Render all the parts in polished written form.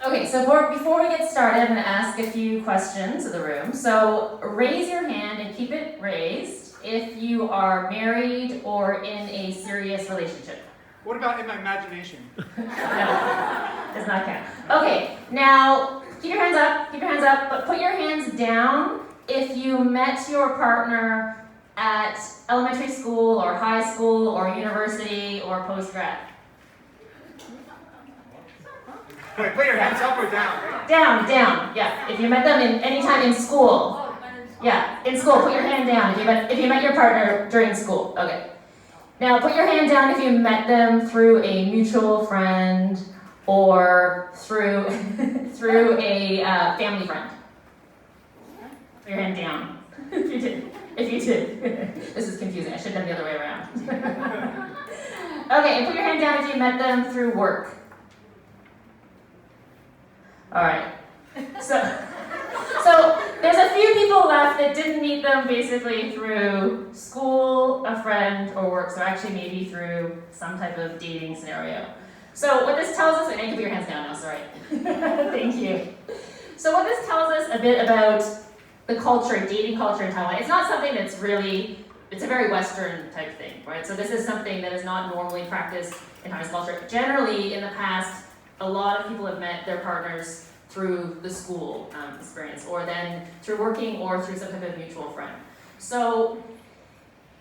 Okay, so before we get started, I'm going to ask a few questions of the room. So raise your hand and keep it raised if you are married or in a serious relationship. What about in my imagination? No, does not count. Okay, now keep your hands up, but put your hands down if you met your partner at elementary school or high school or university or post-grad. Wait, put your hands up or down? Down, yeah. If you met them any time in school. Yeah, in school, put your hand down if you met your partner during school. Okay. Now put your hand down if you met them through a mutual friend or through through a family friend. Put your hand down if you did. This is confusing. I should have done the other way around. Okay, and put your hand down if you met them through work. All right. So there's a few people left that didn't meet them basically through school, a friend, or work. So actually maybe through some type of dating scenario. So what this tells us, and you can put your hands down now, sorry. Thank you. So what this tells us a bit about the culture, dating culture in Taiwan, it's not something that's really, it's a very Western type thing, right? So this is something that is not normally practiced in Taiwanese culture. Generally, in the past, a lot of people have met their partners through the school experience, or then through working, or through some type of mutual friend. So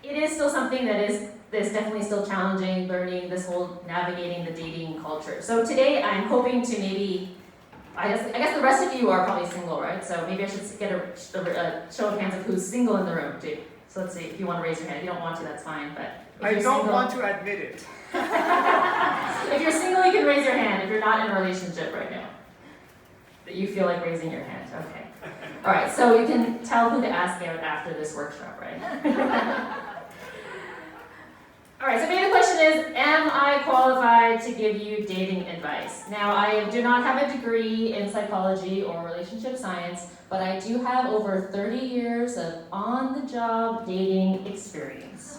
it is still something that's definitely still challenging, learning this whole navigating the dating culture. So today I'm hoping to maybe, I guess the rest of you are probably single, right? So maybe I should get a show of hands of who's single in the room too. So let's see, if you want to raise your hand. If you don't want to, that's fine, but I don't want to admit it. If you're single, you can raise your hand. If you're not in a relationship right now, that you feel like raising your hand. Okay. All right, so you can tell who to ask out after this workshop, right? All right, so maybe the question is, am I qualified to give you dating advice? Now, I do not have a degree in psychology or relationship science, but I do have over 30 years of on-the-job dating experience.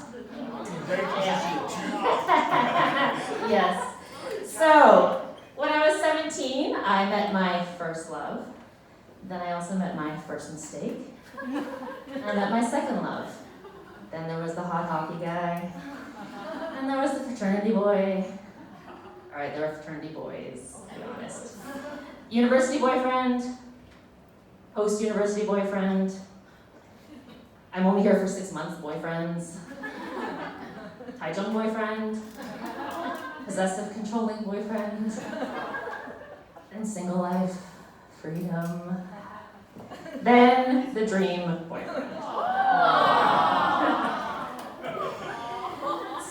Yes. So, when I was 17, I met my first love. Then I also met my first mistake. And I met my second love. Then there was the hot hockey guy. And there was the fraternity boy. All right, there were fraternity boys, to be honest. University boyfriend. Post-university boyfriend. I'm only here for 6 months boyfriends. Taichung boyfriend. Possessive, controlling boyfriend. And single life. Freedom. Then the dream boyfriend.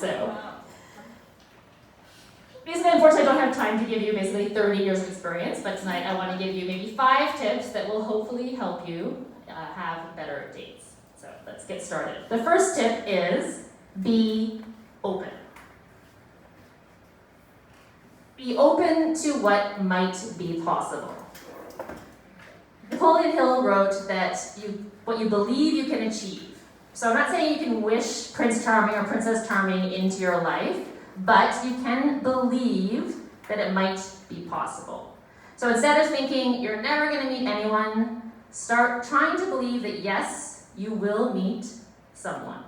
So, basically, unfortunately, I don't have time to give you basically 30 years of experience, but tonight I want to give you maybe 5 tips that will hopefully help you have better dates. So, let's get started. The first tip is be open. Be open to what might be possible. Napoleon Hill wrote that what you believe you can achieve. So I'm not saying you can wish Prince Charming or Princess Charming into your life, but you can believe that it might be possible. So instead of thinking you're never going to meet anyone, start trying to believe that yes, you will meet someone.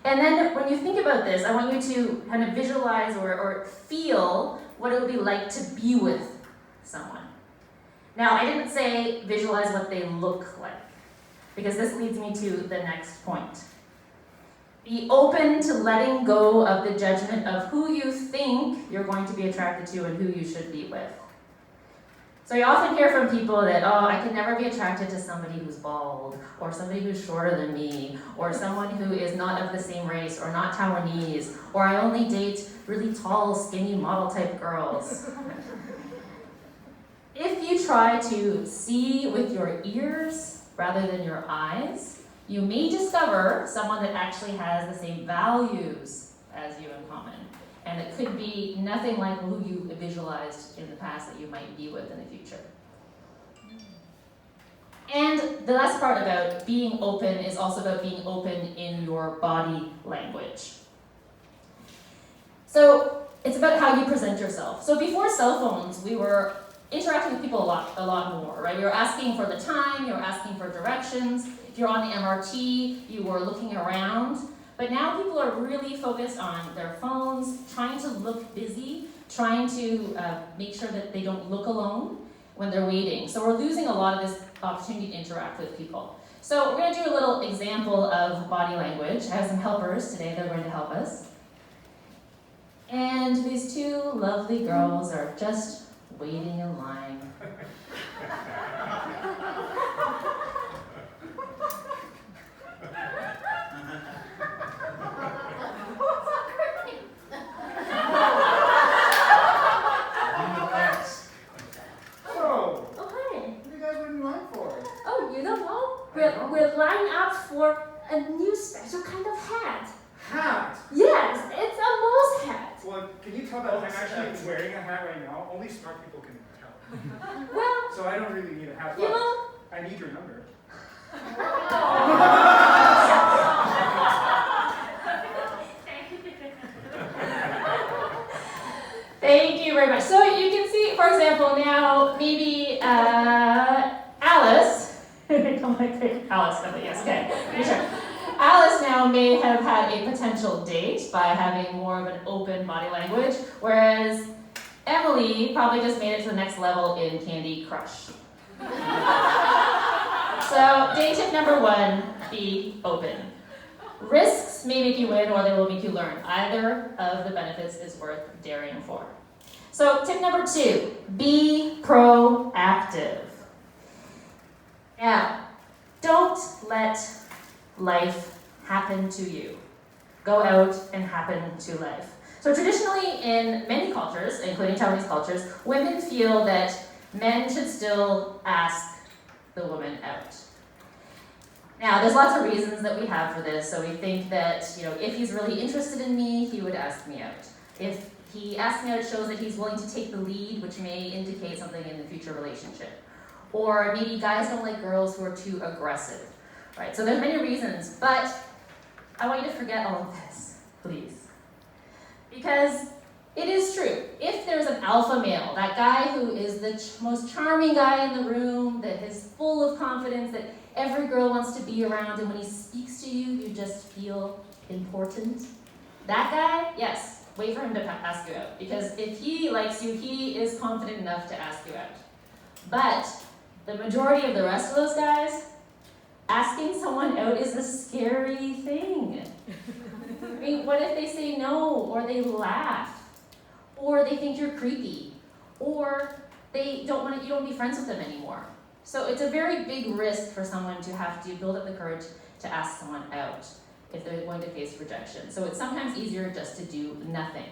And then when you think about this, I want you to kind of visualize or feel what it would be like to be with someone. Now, I didn't say visualize what they look like, because this leads me to the next point. Be open to letting go of the judgment of who you think you're going to be attracted to and who you should be with. So you often hear from people that, oh, I can never be attracted to somebody who's bald, or somebody who's shorter than me, or someone who is not of the same race, or not Taiwanese, or I only date really tall, skinny, model-type girls. If you try to see with your ears rather than your eyes, you may discover someone that actually has the same values as you in common. And it could be nothing like who you visualized in the past that you might be with in the future. And the last part about being open is also about being open in your body language. So it's about how you present yourself. So before cell phones, we were interacting with people a lot more, right? You were asking for the time, you were asking for directions. If you're on the MRT, you were looking around. But now people are really focused on their phones, trying to look busy, trying to make sure that they don't look alone when they're waiting. So we're losing a lot of this opportunity to interact with people. So we're going to do a little example of body language. I have some helpers today that are going to help us. And these two lovely girls are just waiting in line. We're lining up for a new special kind of hat. Hat? Yes, it's a mouse hat. Well, can you tell that I'm actually wearing a hat right now? Only smart people can tell. Well, So I don't really need a hat. you know, I need your number. Thank you very much. So you can see, for example, now maybe Alice. Alice, yes, okay. Sure. Alice now may have had a potential date by having more of an open body language, whereas Emily probably just made it to the next level in Candy Crush. So, date tip number 1, be open. Risks may make you win or they will make you learn. Either of the benefits is worth daring for. So, tip number 2, be proactive. Now, don't let life happen to you. Go out and happen to life. So traditionally in many cultures, including Taiwanese cultures, women feel that men should still ask the woman out. Now, there's lots of reasons that we have for this. So we think that, if he's really interested in me, he would ask me out. If he asks me out, it shows that he's willing to take the lead, which may indicate something in the future relationship. Or maybe guys don't like girls who are too aggressive, right? So there's many reasons, but I want you to forget all of this, please. Because it is true. If there's an alpha male, that guy who is the most charming guy in the room, that is full of confidence, that every girl wants to be around, and when he speaks to you, you just feel important. That guy, yes, wait for him to ask you out. Because if he likes you, he is confident enough to ask you out. But the majority of the rest of those guys, asking someone out is a scary thing. I mean, what if they say no, or they laugh, or they think you're creepy, or you don't want to be friends with them anymore? So it's a very big risk for someone to have to build up the courage to ask someone out if they're going to face rejection. So it's sometimes easier just to do nothing.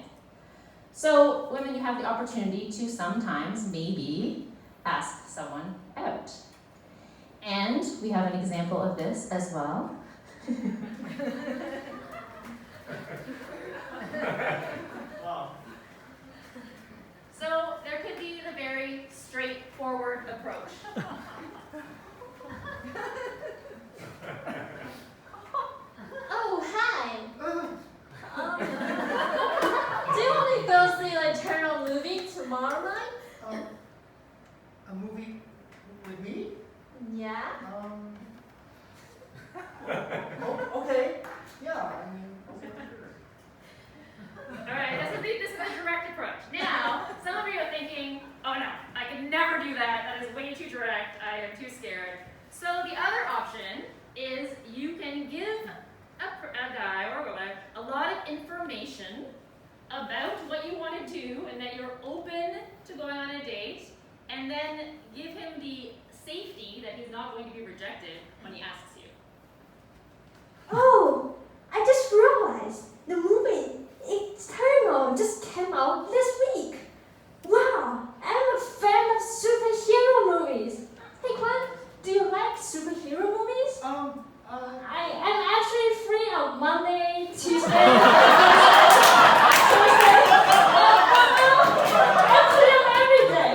So women, you have the opportunity to sometimes, maybe, ask someone out. And we have an example of this as well. Wow. So there could be the very straightforward approach. oh, hi. Do you want to go see the Eternal movie tomorrow night? A movie with me? Yeah. Okay. Yeah, okay. Alright, this is a direct approach. Now, some of you are thinking, oh no, I can never do that. That is way too direct. I am too scared. So the other option is you can give a guy or a woman a lot of information about what you want to do and that you're open to going on a date, and then give him the safety that he's not going to be rejected when he asks you. Oh, I just realized the movie Eternal just came out this week. Wow, I'm a fan of superhero movies. Hey Quan, do you like superhero movies? I'm actually free on Monday, Tuesday. I'm free on every day.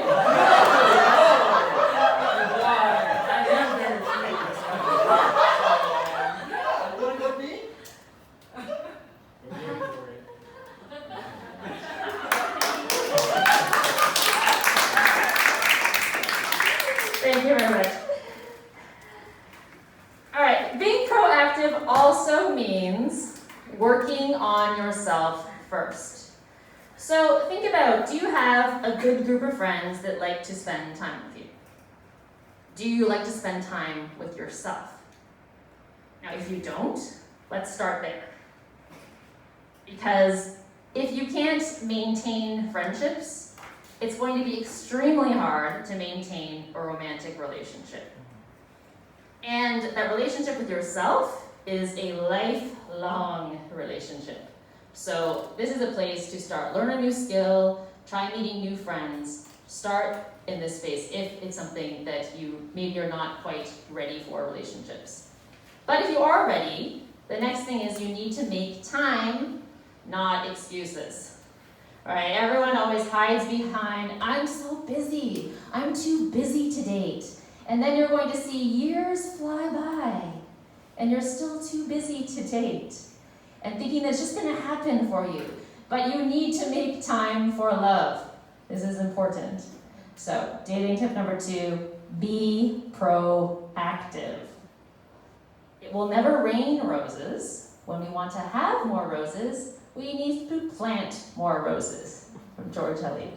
yourself first. So think about, do you have a good group of friends that like to spend time with you? Do you like to spend time with yourself? Now, if you don't, let's start there. Because if you can't maintain friendships, it's going to be extremely hard to maintain a romantic relationship. And that relationship with yourself is a lifelong relationship. So this is a place to start. Learn a new skill, try meeting new friends, start in this space if it's something that maybe you're not quite ready for relationships. But if you are ready, the next thing is you need to make time, not excuses. All right, everyone always hides behind, I'm so busy, I'm too busy to date. And then you're going to see years fly by, and you're still too busy to date, and thinking that's just going to happen for you. But you need to make time for love. This is important. So, dating tip number 2, be proactive. It will never rain roses. When we want to have more roses, we need to plant more roses. From George Eliot.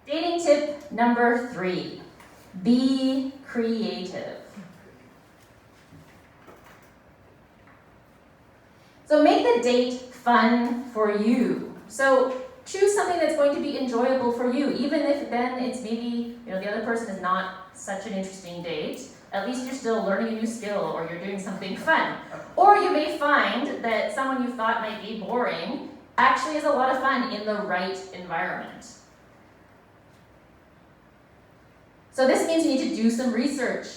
Dating tip number 3, be creative. So make the date fun for you. So choose something that's going to be enjoyable for you, even if then it's maybe, the other person is not such an interesting date. At least you're still learning a new skill or you're doing something fun. Or you may find that someone you thought might be boring actually is a lot of fun in the right environment. So this means you need to do some research.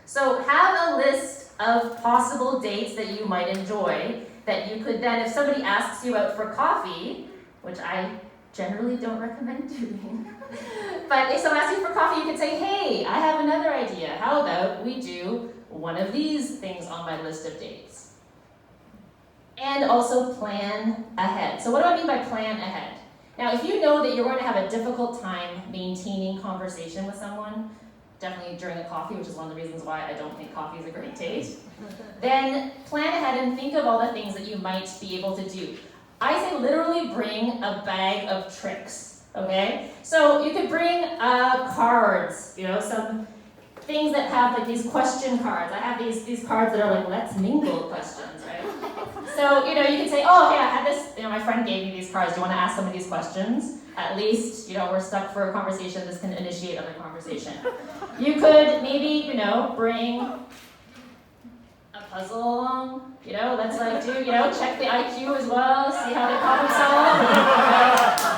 So have a list of possible dates that you might enjoy that you could then, if somebody asks you out for coffee, which I generally don't recommend doing, but if someone asks you for coffee, you could say, hey, I have another idea. How about we do one of these things on my list of dates? And also plan ahead. So what do I mean by plan ahead? Now, if you know that you're going to have a difficult time maintaining conversation with someone, definitely during a coffee, which is one of the reasons why I don't think coffee is a great date, then plan ahead and think of all the things that you might be able to do. I say literally bring a bag of tricks, okay? So you could bring cards, some things that have like these question cards. I have these cards that are like, let's mingle questions, right? So, you could say, oh, hey, I had this, my friend gave me these cards. Do you want to ask some of these questions? At least, we're stuck for a conversation. This can initiate other conversation. You could maybe, bring a puzzle along. Let's check the IQ as well, see how they problem solve.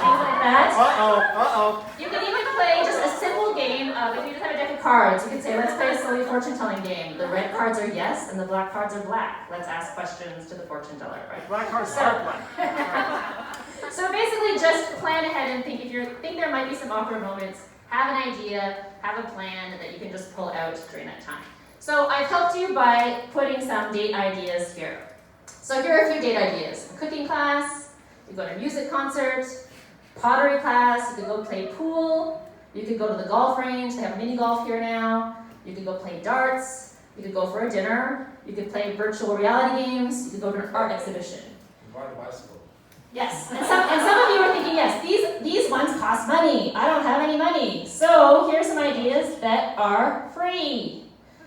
Things like that. You can even play just a simple game of, if you just have a deck of cards, you could say, let's play a silly fortune-telling game. The red cards are yes, and the black cards are black. Let's ask questions to the fortune teller, right? Black cards are black. So basically just plan ahead and think, if you think there might be some awkward moments, have an idea, have a plan that you can just pull out during that time. So I've helped you by putting some date ideas here. So here are a few date ideas. A cooking class, you go to a music concert, pottery class, you could go play pool, you could go to the golf range, they have mini golf here now, you could go play darts, you could go for a dinner, you could play virtual reality games, you could go to an art exhibition. Ride a bicycle. Yes, and some of you are thinking, yes, these ones cost money. I don't have any money. So here's some ideas that are free.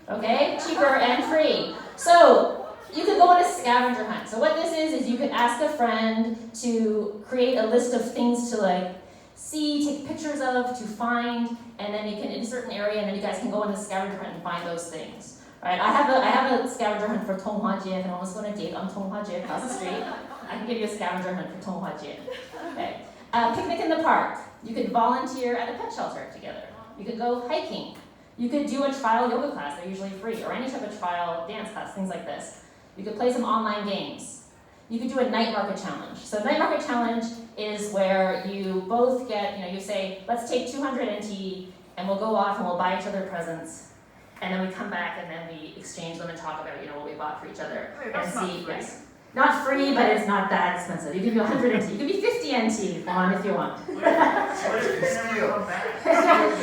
Okay, cheaper and free. So you could go on a scavenger hunt. So what this is you could ask a friend to create a list of things to see, take pictures of, to find, and then you can, in a certain area, and then you guys can go on the scavenger hunt and find those things. Right? I have a scavenger hunt for Tonghua Jie. I can almost go on a date on Tonghua Jie across the street. I can give you a scavenger hunt for Tonghua Jie. Okay. Picnic in the park. You could volunteer at a pet shelter together. You could go hiking. You could do a trial yoga class. They're usually free. Or any type of trial dance class, things like this. You could play some online games. You could do a night market challenge. So night market challenge is where you both get, you say, let's take 200 NT and we'll go off and we'll buy each other presents. And then we come back and then we exchange them and talk about, what we bought for each other. Wait, and that's see, not free. yes. Not free, but it's not that expensive. You give you 100 NT. You give me 50 NT on if you want.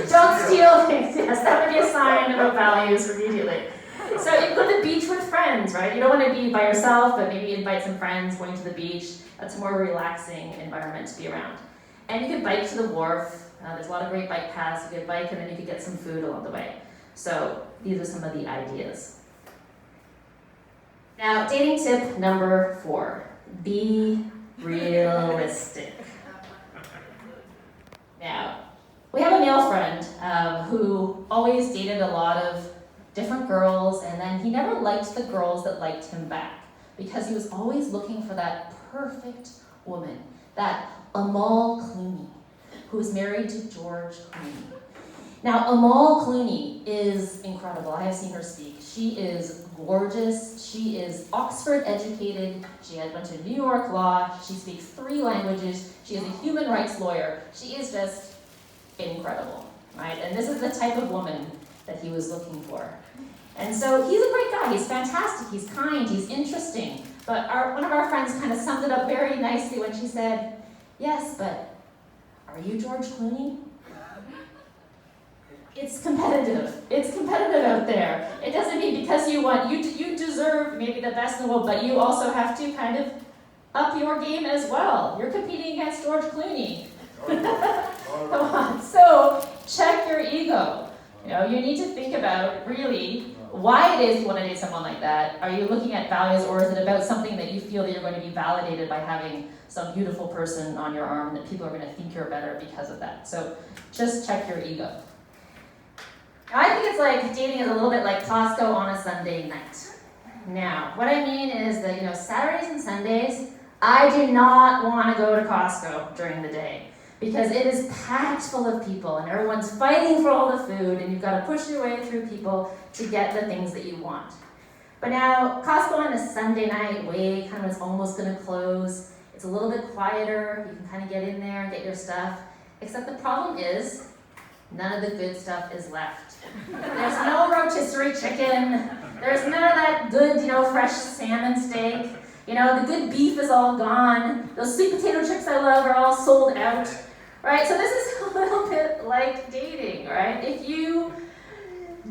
Don't steal things. Yes, that would be a sign of values immediately. So you go to the beach with friends, right? You don't want to be by yourself, but maybe invite some friends going to the beach. That's a more relaxing environment to be around. And you could bike to the wharf. There's a lot of great bike paths. You could bike and then you could get some food along the way. So these are some of the ideas. Now, dating tip number 4, be realistic. Now, we have a male friend who always dated a lot of different girls, and then he never liked the girls that liked him back because he was always looking for that perfect woman, that Amal Clooney, who is married to George Clooney. Now, Amal Clooney is incredible. I have seen her speak. She is gorgeous. She is Oxford educated. She went to New York Law. She speaks 3 languages. She is a human rights lawyer. She is just incredible, right? And this is the type of woman that he was looking for. And so he's a great guy. He's fantastic. He's kind. He's interesting. But one of our friends kind of summed it up very nicely when she said, "Yes, but are you George Clooney?" It's competitive. It's competitive out there. It doesn't mean because you deserve maybe the best in the world, but you also have to kind of up your game as well. You're competing against George Clooney. Come on. So check your ego. You need to think about really why it is you want to date someone like that. Are you looking at values, or is it about something that you feel that you're going to be validated by having some beautiful person on your arm that people are going to think you're better because of that? So just check your ego. Now, I think it's like dating is a little bit like Costco on a Sunday night. Now, what I mean is that, Saturdays and Sundays, I do not want to go to Costco during the day because it is packed full of people and everyone's fighting for all the food and you've got to push your way through people to get the things that you want. But now, Costco on a Sunday night, kind of it's almost going to close. It's a little bit quieter. You can kind of get in there and get your stuff. Except the problem is, none of the good stuff is left. There's no rotisserie chicken. There's none of that good, fresh salmon steak. The good beef is all gone. Those sweet potato chips I love are all sold out. Right? So this is a little bit like dating, right? If you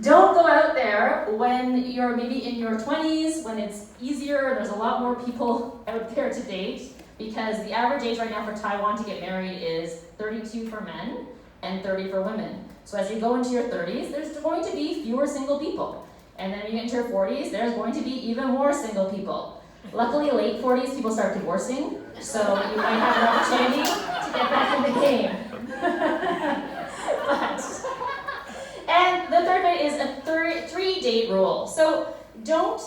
don't go out there when you're maybe in your 20s, when it's easier, there's a lot more people out there to date, because the average age right now for Taiwan to get married is 32 for men and 30 for women. So as you go into your 30s, there's going to be fewer single people. And then when you get into your 40s, there's going to be even more single people. Luckily, late 40s, people start divorcing, so you might have an opportunity to get back in the game. And the third bit is a 3-date rule. So don't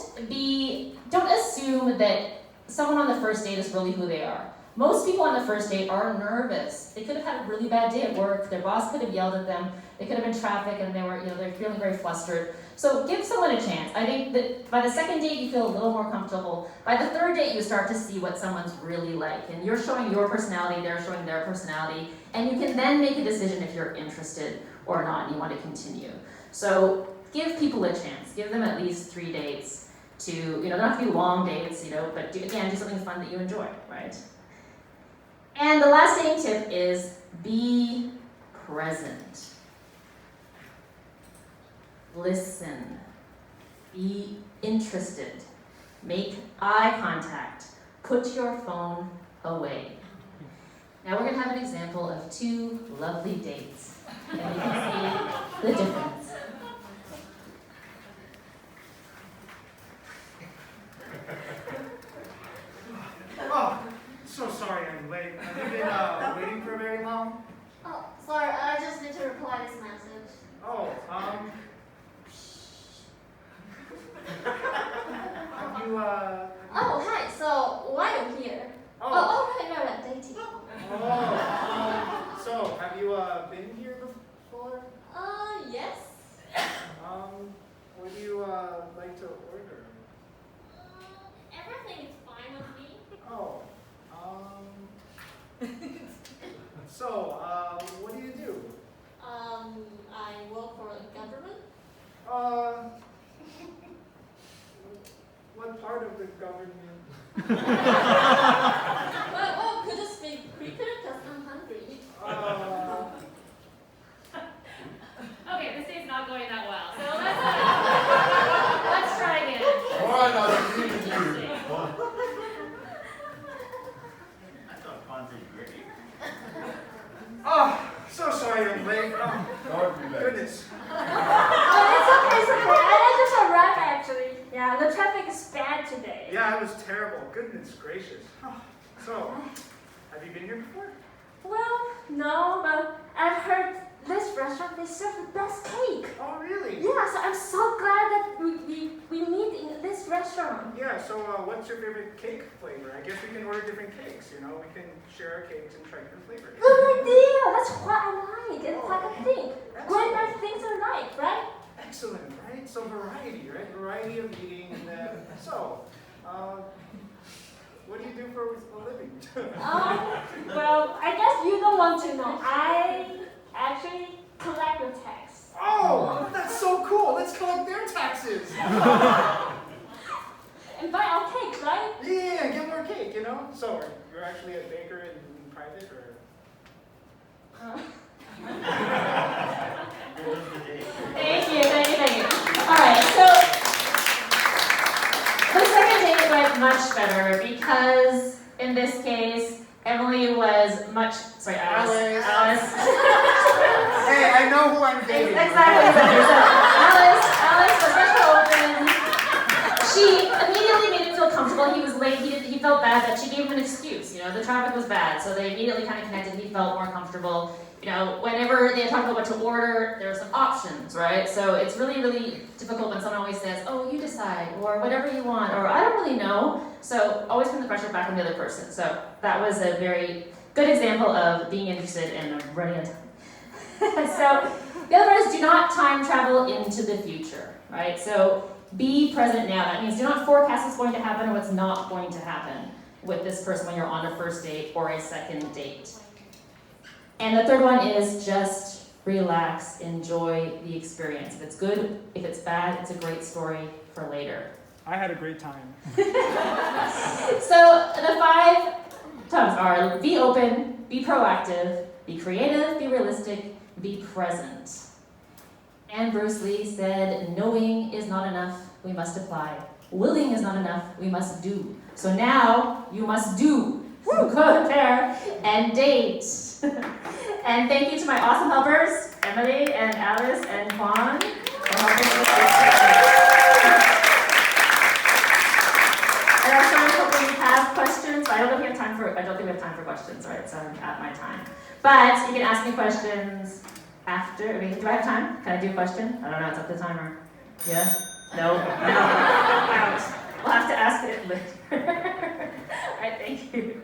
assume that someone on the first date is really who they are. Most people on the first date are nervous. They could have had a really bad day at work. Their boss could have yelled at them. They could have been in traffic and they're feeling very flustered. So give someone a chance. I think that by the second date, you feel a little more comfortable. By the third date, you start to see what someone's really like. And you're showing your personality, they're showing their personality. And you can then make a decision if you're interested or not and you want to continue. So give people a chance. Give them at least 3 dates to, they don't have to be long dates, but do something fun that you enjoy, right? And the last dating tip is be present. Listen. Be interested. Make eye contact. Put your phone away. Now we're going to have an example of 2 lovely dates, and you can see the difference. Oh, so sorry I'm late. Have you been waiting for very long? Oh, sorry, I just need to reply this message. Oh, have you, Oh, hi, so why are you here? Right, dating. So have you, been here before? Yes. What do you, like to order? Everything is fine with me. Oh, so, what do you do? I work for the government. What part of the government? Well, could you speak quicker? Because I'm hungry. Okay, this day's not going that well. So let's goodness gracious. So, have you been here before? Well, no, but I've heard this restaurant, they serve the best cake. Oh, really? Yeah, so I'm so glad that we meet in this restaurant. Yeah, so what's your favorite cake flavor? I guess we can order different cakes, you know? We can share our cakes and try different flavors. Good idea! That's what I like and what I think. Great nice things are like, right? Excellent, right? So variety, right? Variety of eating. And then, what do you do for a living? Well, I guess you don't want to know. I actually collect your tax. Oh, that's so cool. Let's collect their taxes. And buy our cake, right? Yeah, give more cake, you know? So, you're actually a baker in private, or? Thank you. Alright, so the second date went much better because in this case, Emily was much, sorry, Alice. Hey, I know who I'm dating. Exactly. So Alice was much more open. She immediately made him feel comfortable. He was late. He felt bad, but she gave him an excuse. You know, the traffic was bad, so they immediately kind of connected. He felt more comfortable. You know, whenever they talk about what to order, there are some options, right? So it's really, really difficult when someone always says, "Oh, you decide," or "whatever you want," or "I don't really know." So always put the pressure back on the other person. So that was a very good example of being interested and running out of time. So the other part is do not time travel into the future, right? So be present now. That means do not forecast what's going to happen or what's not going to happen with this person when you're on a first date or a second date. And the third one is just relax, enjoy the experience. If it's good, if it's bad, it's a great story for later. I had a great time. So the 5 times are be open, be proactive, be creative, be realistic, be present. And Bruce Lee said, knowing is not enough, we must apply. Willing is not enough, we must do. So now you must do. So go there and date. And thank you to my awesome helpers, Emily and Alice and Juan, for helping us with this. And I'm sure hopefully we have questions, but I don't think we have time for questions, right? So I'm at my time. But you can ask me questions after. Do I have time? Can I do a question? I don't know, it's up to the timer. Yeah? No? Out. We'll have to ask it later. Alright, thank you.